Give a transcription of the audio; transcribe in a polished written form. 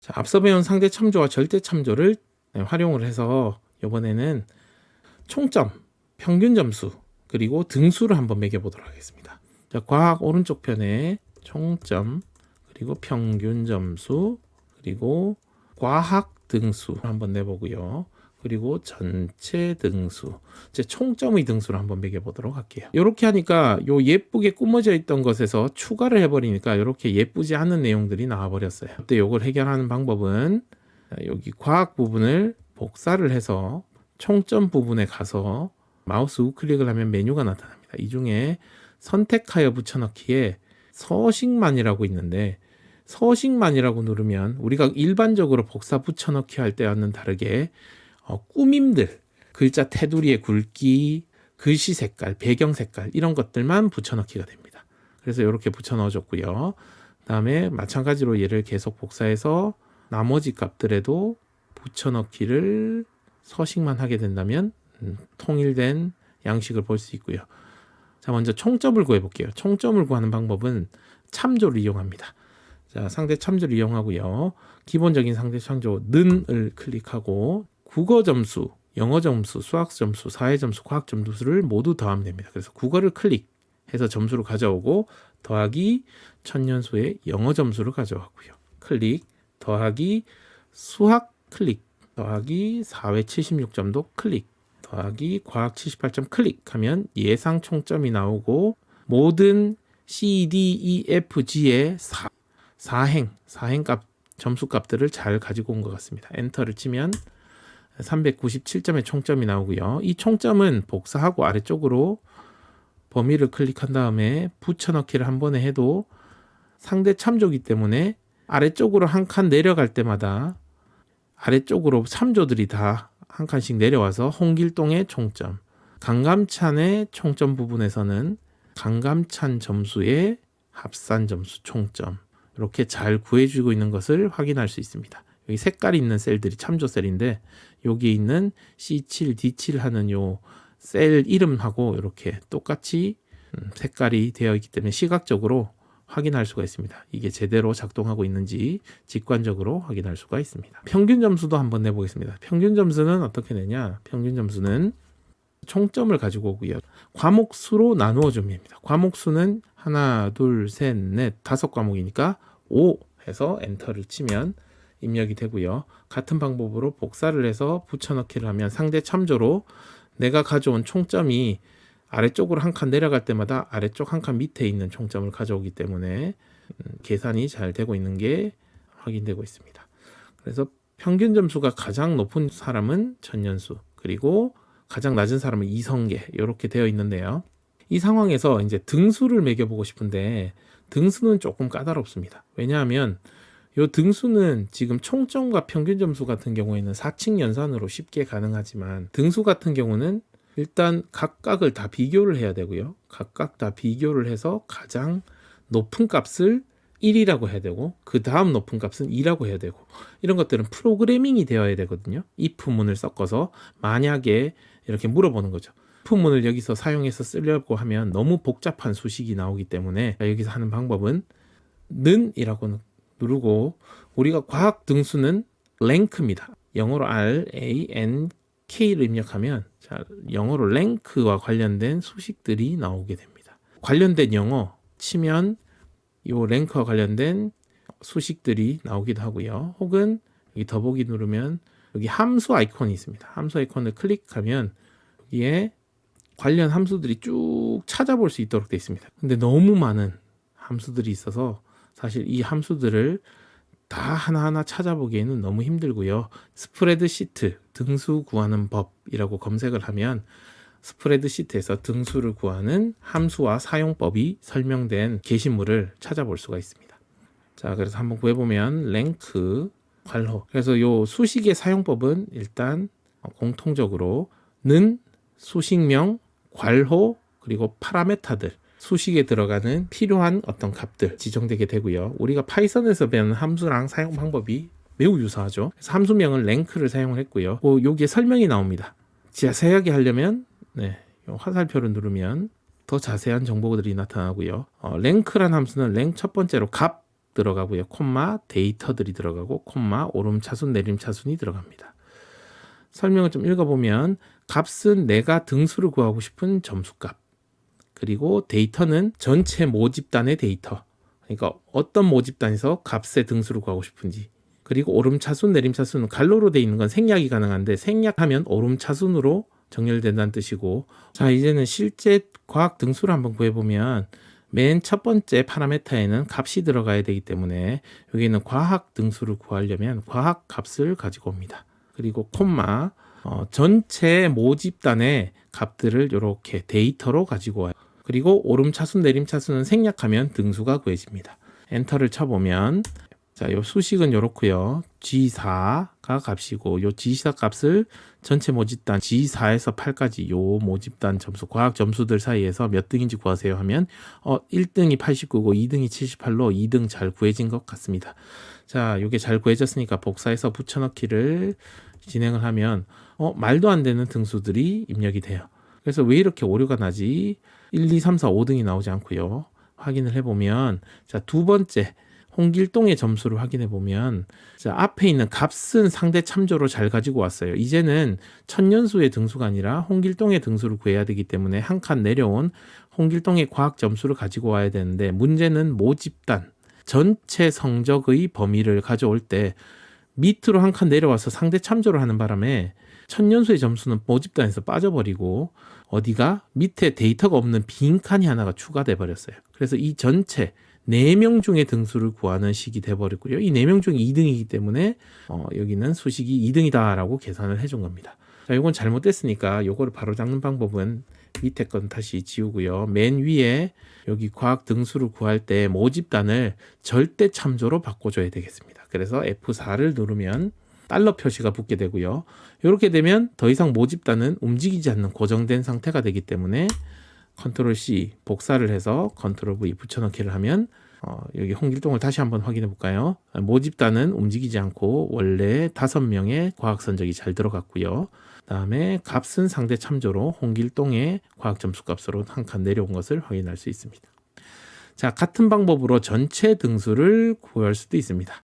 자, 앞서 배운 상대 참조와 절대 참조를 활용을 해서 이번에는 총점, 평균 점수, 그리고 등수를 한번 매겨보도록 하겠습니다. 자, 과학 오른쪽 편에 총점, 그리고 평균 점수, 그리고 과학 등수 한번 내보고요. 그리고 전체 등수, 제 총점의 등수를 한번 매겨보도록 할게요. 이렇게 하니까 요 예쁘게 꾸며져 있던 것에서 추가를 해버리니까 이렇게 예쁘지 않은 내용들이 나와버렸어요. 그때 요걸 해결하는 방법은 여기 과학 부분을 복사를 해서 총점 부분에 가서 마우스 우클릭을 하면 메뉴가 나타납니다. 이 중에 선택하여 붙여넣기에 서식만이라고 있는데, 서식만이라고 누르면 우리가 일반적으로 복사 붙여넣기 할 때와는 다르게 꾸밈들, 글자 테두리의 굵기, 글씨 색깔, 배경 색깔 이런 것들만 붙여넣기가 됩니다. 그래서 이렇게 붙여넣어줬고요. 그 다음에 마찬가지로 얘를 계속 복사해서 나머지 값들에도 붙여넣기를 서식만 하게 된다면 통일된 양식을 볼 수 있고요. 자, 먼저 총점을 구해 볼게요. 총점을 구하는 방법은 참조를 이용합니다. 자, 상대 참조를 이용하고요. 기본적인 상대 참조 는을 클릭하고 국어 점수, 영어 점수, 수학 점수, 사회 점수, 과학 점수를 모두 더하면 됩니다. 그래서 국어를 클릭해서 점수를 가져오고 더하기 천년수의 영어 점수를 가져왔고요. 클릭, 더하기 수학 클릭, 더하기 사회 76점도 클릭, 더하기 과학 78점 클릭하면 예상 총점이 나오고 모든 C, D, E, F, G의 사행 값, 점수 값들을 잘 가지고 온 것 같습니다. 엔터를 치면 397점의 총점이 나오고요. 이 총점은 복사하고 아래쪽으로 범위를 클릭한 다음에 붙여넣기를 한 번에 해도 상대 참조기 때문에 아래쪽으로 한 칸 내려갈 때마다 아래쪽으로 참조들이 다 한 칸씩 내려와서 홍길동의 총점, 강감찬의 총점 부분에서는 강감찬 점수의 합산 점수 총점, 이렇게 잘 구해주고 있는 것을 확인할 수 있습니다. 여기 색깔이 있는 셀들이 참조 셀인데 여기에 있는 C7, D7 하는 요 셀 이름하고 이렇게 똑같이 색깔이 되어 있기 때문에 시각적으로 확인할 수가 있습니다. 이게 제대로 작동하고 있는지 직관적으로 확인할 수가 있습니다. 평균 점수도 한번 내보겠습니다. 평균 점수는 어떻게 내냐? 평균 점수는 총점을 가지고 오고요. 과목 수로 나누어 줍니다. 과목 수는 하나, 둘, 셋, 넷, 5과목이니까 5 해서 엔터를 치면 입력이 되고요. 같은 방법으로 복사를 해서 붙여넣기를 하면 상대 참조로 내가 가져온 총점이 아래쪽으로 한 칸 내려갈 때마다 아래쪽 한 칸 밑에 있는 총점을 가져오기 때문에 계산이 잘 되고 있는 게 확인되고 있습니다. 그래서 평균 점수가 가장 높은 사람은 전년수, 그리고 가장 낮은 사람은 이성계, 이렇게 되어 있는데요. 이 상황에서 이제 등수를 매겨보고 싶은데 등수는 조금 까다롭습니다. 왜냐하면 이 등수는 지금 총점과 평균 점수 같은 경우에는 사칙 연산으로 쉽게 가능하지만 등수 같은 경우는 일단 각각을 다 비교를 해야 되고요. 각각 다 비교를 해서 가장 높은 값을 1이라고 해야 되고 그 다음 높은 값은 2라고 해야 되고 이런 것들은 프로그래밍이 되어야 되거든요. if문을 섞어서 만약에 이렇게 물어보는 거죠. if문을 여기서 사용해서 쓰려고 하면 너무 복잡한 수식이 나오기 때문에 여기서 하는 방법은 는이라고 누르고 우리가 과학 등수는 랭크입니다. 영어로 RANK를 입력하면 자, 영어로 랭크와 관련된 수식들이 나오게 됩니다. 관련된 영어 치면 이 랭크와 관련된 수식들이 나오기도 하고요. 혹은 여기 더보기 누르면 여기 함수 아이콘이 있습니다. 함수 아이콘을 클릭하면 여기에 관련 함수들이 쭉 찾아볼 수 있도록 되어 있습니다. 근데 너무 많은 함수들이 있어서 사실 이 함수들을 다 하나하나 찾아보기에는 너무 힘들고요. 스프레드시트 등수 구하는 법이라고 검색을 하면 스프레드시트에서 등수를 구하는 함수와 사용법이 설명된 게시물을 찾아볼 수가 있습니다. 자, 그래서 한번 구해보면 랭크, 괄호. 그래서 요 수식의 사용법은 일단 공통적으로 는, 수식명, 괄호, 그리고 파라메타들, 수식에 들어가는 필요한 어떤 값들 지정되게 되고요. 우리가 파이썬에서 배우는 함수랑 사용 방법이 매우 유사하죠. 그래서 함수명은 랭크를 사용을 했고요. 여기에 설명이 나옵니다. 자세하게 하려면 화살표를 누르면 더 자세한 정보들이 나타나고요. 랭크란 함수는 랭 첫 번째로 값, 들어가고요. 콤마 데이터들이 들어가고 콤마 오름차순 내림차순이 들어갑니다. 설명을 좀 읽어보면 값은 내가 등수를 구하고 싶은 점수값, 그리고 데이터는 전체 모집단의 데이터, 그러니까 어떤 모집단에서 값의 등수를 구하고 싶은지, 그리고 오름차순 내림차순은 갈로로 되어 있는 건 생략이 가능한데 생략하면 오름차순으로 정렬된다는 뜻이고, 자 이제는 실제 과학 등수를 한번 구해보면 맨 첫 번째 파라메터에는 값이 들어가야 되기 때문에 여기는 과학 등수를 구하려면 과학 값을 가지고 옵니다. 그리고 콤마 전체 모집단의 값들을 이렇게 데이터로 가지고 와요. 그리고 오름차순 내림차순은 생략하면 등수가 구해집니다. 엔터를 쳐보면 자, 요 수식은 이렇고요. G4가 값이고 요 G4 값을 전체 모집단 G4에서 8까지 요 모집단 점수, 과학 점수들 사이에서 몇 등인지 구하세요 하면 1등이 89고 2등이 78로 2등 잘 구해진 것 같습니다. 자, 요게 잘 구해졌으니까 복사해서 붙여넣기를 진행을 하면 말도 안 되는 등수들이 입력이 돼요. 그래서 왜 이렇게 오류가 나지? 1, 2, 3, 4, 5등이 나오지 않고요. 확인을 해보면 자, 두 번째 홍길동의 점수를 확인해 보면 자, 앞에 있는 값은 상대 참조로 잘 가지고 왔어요. 이제는 천연수의 등수가 아니라 홍길동의 등수를 구해야 되기 때문에 한 칸 내려온 홍길동의 과학 점수를 가지고 와야 되는데, 문제는 모집단 전체 성적의 범위를 가져올 때 밑으로 한 칸 내려와서 상대 참조를 하는 바람에 천연수의 점수는 모집단에서 빠져버리고 어디가 밑에 데이터가 없는 빈 칸이 하나가 추가돼 버렸어요. 그래서 이 전체 4명 중에 등수를 구하는 식이 돼버렸고요. 이 4명 중에 2등이기 때문에 여기는 수식이 2등이다 라고 계산을 해준 겁니다. 자, 이건 잘못됐으니까 이거를 바로 잡는 방법은 밑에 건 다시 지우고요. 맨 위에 여기 과학 등수를 구할 때 모집단을 절대 참조로 바꿔줘야 되겠습니다. 그래서 F4를 누르면 달러 표시가 붙게 되고요. 이렇게 되면 더 이상 모집단은 움직이지 않는 고정된 상태가 되기 때문에 컨트롤 C 복사를 해서 컨트롤 V 붙여넣기를 하면 여기 홍길동을 다시 한번 확인해 볼까요? 모집단은 움직이지 않고 원래 5명의 과학 선적이 잘 들어갔고요. 다음에 값은 상대 참조로 홍길동의 과학 점수 값으로 한 칸 내려온 것을 확인할 수 있습니다. 자, 같은 방법으로 전체 등수를 구할 수도 있습니다.